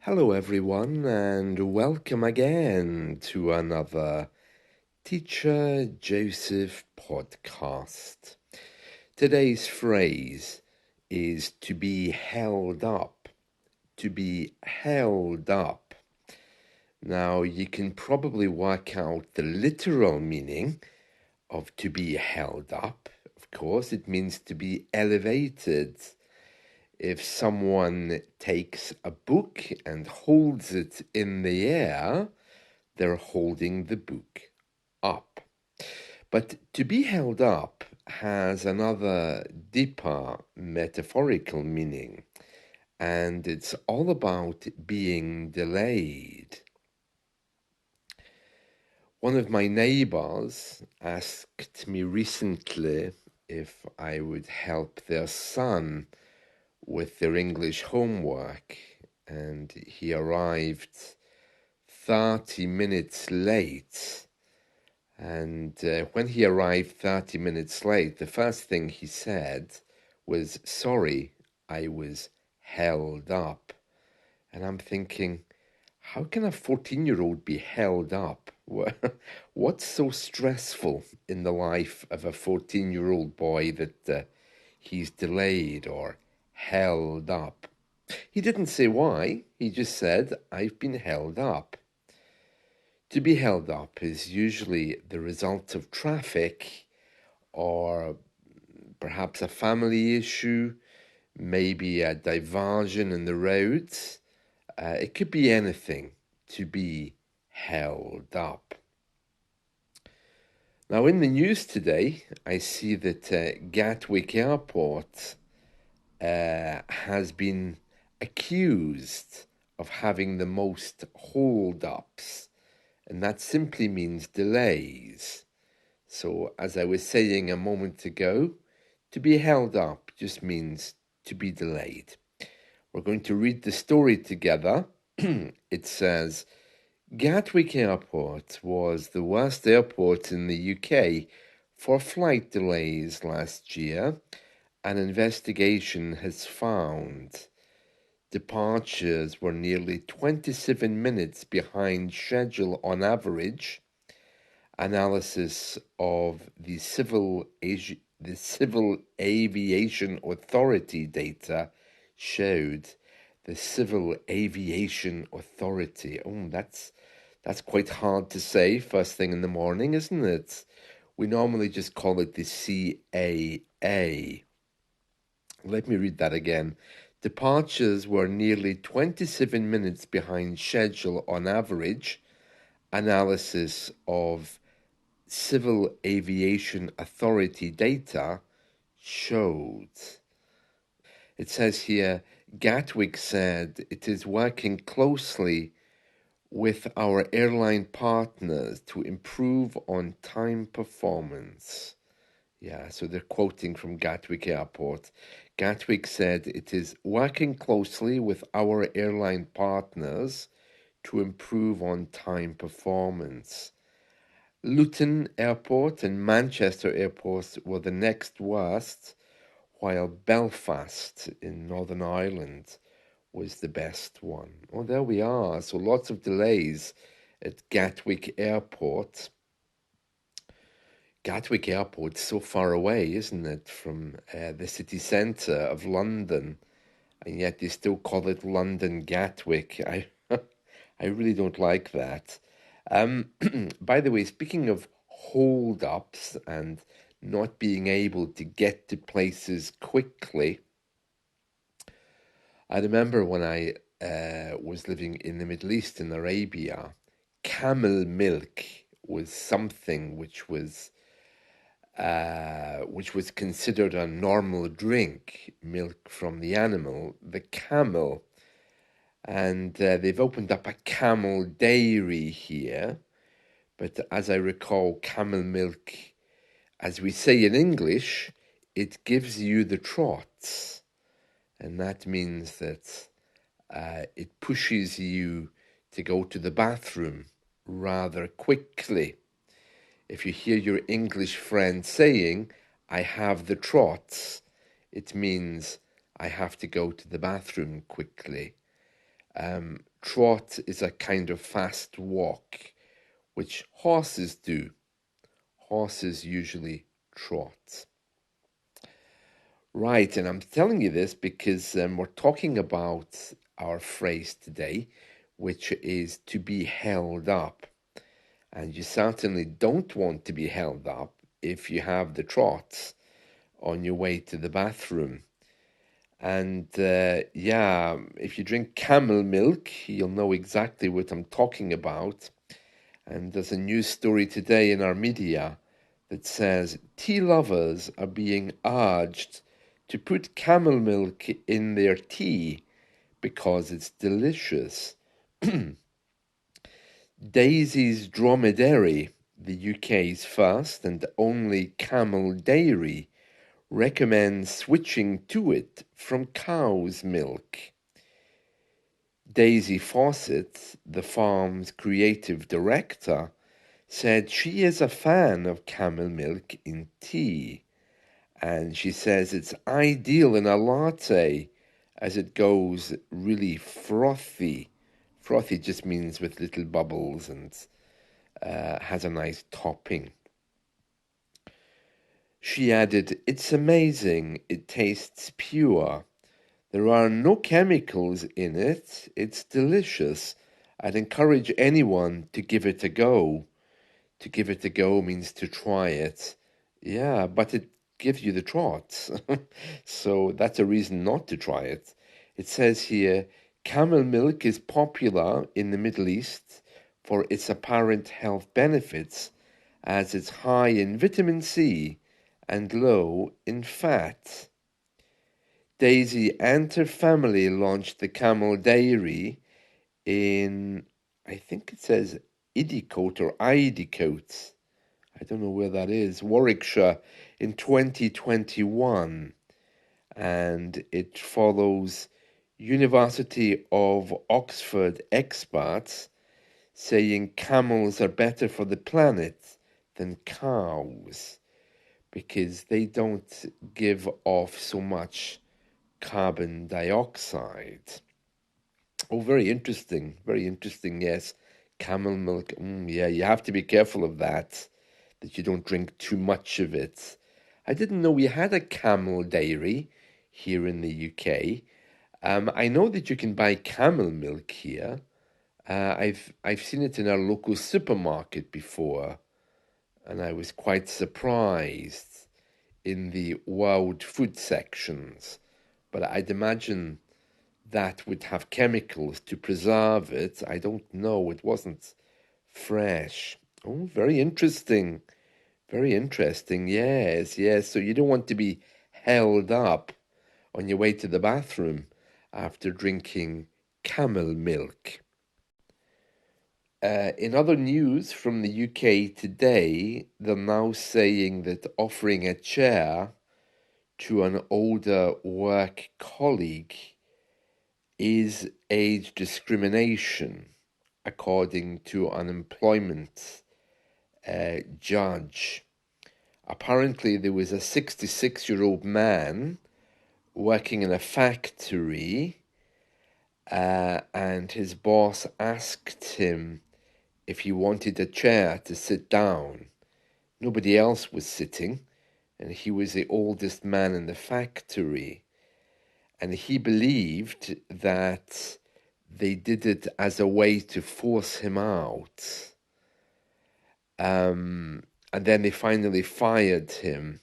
Hello, everyone, and welcome again to another Teacher Joseph podcast. Today's phrase is to be held up. To be held up. Now, you can probably work out the literal meaning of to be held up. Of course, it means to be elevated. If someone takes a book and holds it in the air, they're holding the book up. But to be held up has another deeper metaphorical meaning, and it's all about being delayed. One of my neighbors asked me recently if I would help their son with their English homework, and he arrived 30 minutes late. And when he arrived 30 minutes late, the first thing he said was, "Sorry, I was held up." And I'm thinking, how can a 14-year-old be held up? What's so stressful in the life of a 14-year-old boy that he's delayed or held up? He didn't say why. He just said, "I've been held up." To be held up is usually the result of traffic or perhaps a family issue, maybe a diversion in the roads. It could be anything to be held up. Now, in the news today, I see that Gatwick Airport has been accused of having the most hold-ups, and that simply means delays. So, as I was saying a moment ago, to be held up just means to be delayed. We're going to read the story together. It says, Gatwick Airport was the worst airport in the UK for flight delays last year. An investigation has found departures were nearly 27 minutes behind schedule on average. Analysis of the Civil Aviation Authority data showed the Civil Aviation Authority. Oh, that's quite hard to say first thing in the morning, isn't it? We normally just call it the CAA. Let me read that again. Departures were nearly 27 minutes behind schedule on average. Analysis of Civil Aviation Authority data showed. It says here, Gatwick said it is working closely with our airline partners to improve on time performance. Yeah, so they're quoting from Gatwick Airport. Gatwick said it is working closely with our airline partners to improve on time performance. Luton Airport and Manchester Airport were the next worst, while Belfast in Northern Ireland was the best one. Oh, there we are. So lots of delays at Gatwick Airport. Gatwick Airport's so far away, isn't it, from the city centre of London, and yet they still call it London Gatwick. I really don't like that. By the way, speaking of hold-ups and not being able to get to places quickly, I remember when I was living in the Middle East in Arabia, camel milk was something which was considered a normal drink, milk from the animal, the camel. And they've opened up a camel dairy here. But as I recall, camel milk, as we say in English, it gives you the trots. And that means that it pushes you to go to the bathroom rather quickly. If you hear your English friend saying, "I have the trots," it means I have to go to the bathroom quickly. Trot is a kind of fast walk, which horses do. Horses usually trot. Right, and I'm telling you this because we're talking about our phrase today, which is to be held up. And you certainly don't want to be held up if you have the trots on your way to the bathroom. And yeah, if you drink camel milk, you'll know exactly what I'm talking about. And there's a news story today in our media that says tea lovers are being urged to put camel milk in their tea because it's delicious. Daisy's Dromedary, the UK's first and only camel dairy, recommends switching to it from cow's milk. Daisy Fawcett, the farm's creative director, said she is a fan of camel milk in tea, and she says it's ideal in a latte as it goes really frothy. Frothy just means with little bubbles and has a nice topping. She added, "It's amazing. It tastes pure. There are no chemicals in it. It's delicious. I'd encourage anyone to give it a go." To give it a go means to try it. Yeah, but it gives you the trots. So that's a reason not to try it. It says here, camel milk is popular in the Middle East for its apparent health benefits as it's high in vitamin C and low in fat. Daisy and her family launched the Camel Dairy in, I think it says Iddicote or Iddicote. I don't know where that is, Warwickshire, in 2021. And it follows University of Oxford experts saying camels are better for the planet than cows because they don't give off so much carbon dioxide. Oh, very interesting, yes. Camel milk, yeah, you have to be careful of that you don't drink too much of it. I didn't know we had a camel dairy here in the UK. I know that you can buy camel milk here. I've seen it in our local supermarket before, and I was quite surprised in the wild food sections. But I'd imagine that would have chemicals to preserve it. I don't know. It wasn't fresh. Oh, very interesting. Very interesting. Yes, yes. So you don't want to be held up on your way to the bathroom after drinking camel milk. In other news from the UK today, they're now saying that offering a chair to an older work colleague is age discrimination, according to an employment judge. Apparently, there was a 66-year-old man working in a factory, and his boss asked him if he wanted a chair to sit down. Nobody else was sitting, and he was the oldest man in the factory. And he believed that they did it as a way to force him out. And then they finally fired him.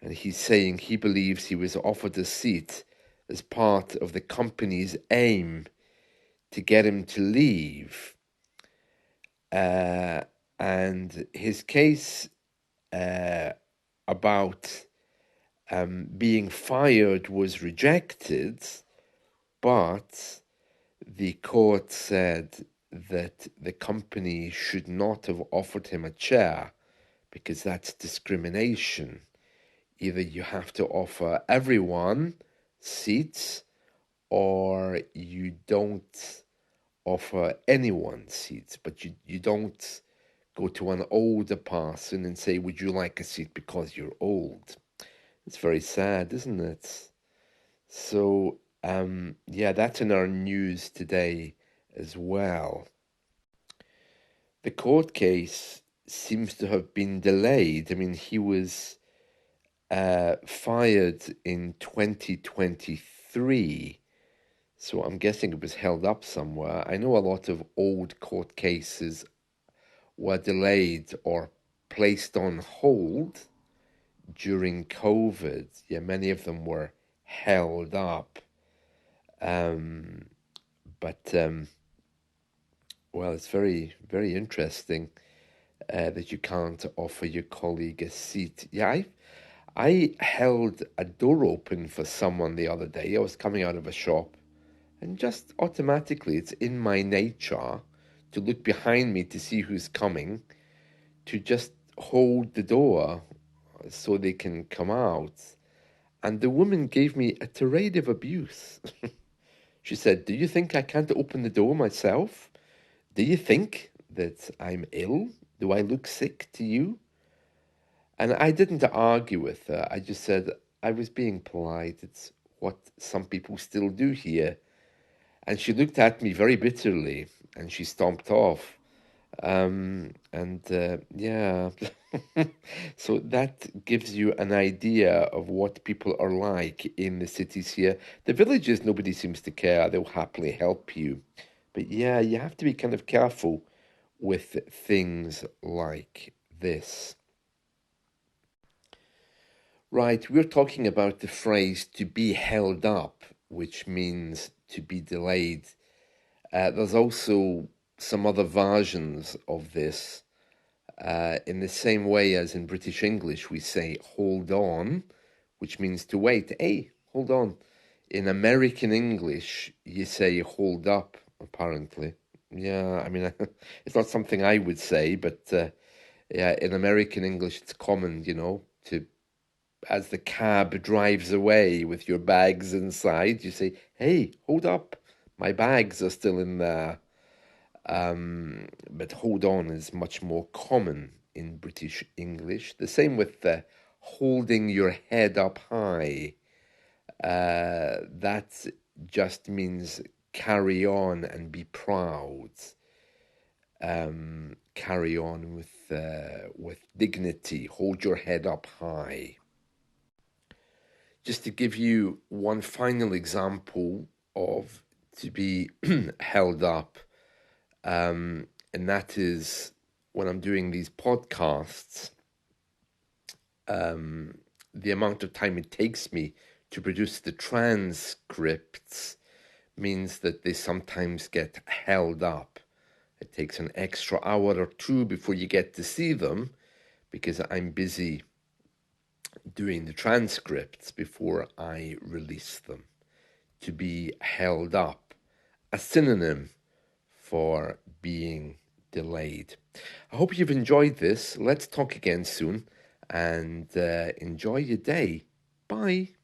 And he's saying he believes he was offered a seat as part of the company's aim to get him to leave. And his case about being fired was rejected, but the court said that the company should not have offered him a chair because that's discrimination. Either you have to offer everyone seats or you don't offer anyone seats, but you don't go to an older person and say, would you like a seat because you're old? It's very sad, isn't it? So Yeah, that's in our news today as well. The court case seems to have been delayed. I mean, he was fired in 2023, so I'm guessing it was held up somewhere. I know a lot of old court cases were delayed or placed on hold during COVID. Yeah, many of them were held up. Um, but well, it's very, very interesting that you can't offer your colleague a seat. Yeah, I held a door open for someone the other day. I was coming out of a shop, and just automatically, it's in my nature to look behind me to see who's coming, to just hold the door so they can come out. And the woman gave me a tirade of abuse. She said, "Do you think I can't open the door myself? Do you think that I'm ill? Do I look sick to you?" And I didn't argue with her. I just said I was being polite. It's what some people still do here. And she looked at me very bitterly and she stomped off. And yeah, so that gives you an idea of what people are like in the cities here. The villages, nobody seems to care. They'll happily help you. But yeah, you have to be kind of careful with things like this. Right, we're talking about the phrase to be held up, which means to be delayed. There's also some other versions of this. In the same way as in British English, we say hold on, which means to wait. Hey, hold on. In American English, you say hold up, apparently. Yeah, I mean, it's not something I would say, but yeah, in American English, it's common, to as the cab drives away with your bags inside, you say, "Hey, hold up, my bags are still in there." But hold on is much more common in British English. The same with holding your head up high. That just means carry on and be proud. Carry on with dignity. Hold your head up high. Just to give you one final example of to be held up, and that is when I'm doing these podcasts, the amount of time it takes me to produce the transcripts means that they sometimes get held up. It takes an extra hour or two before you get to see them because I'm busy doing the transcripts before I release them. To be held up, a synonym for being delayed. I hope you've enjoyed this. Let's talk again soon and enjoy your day. Bye.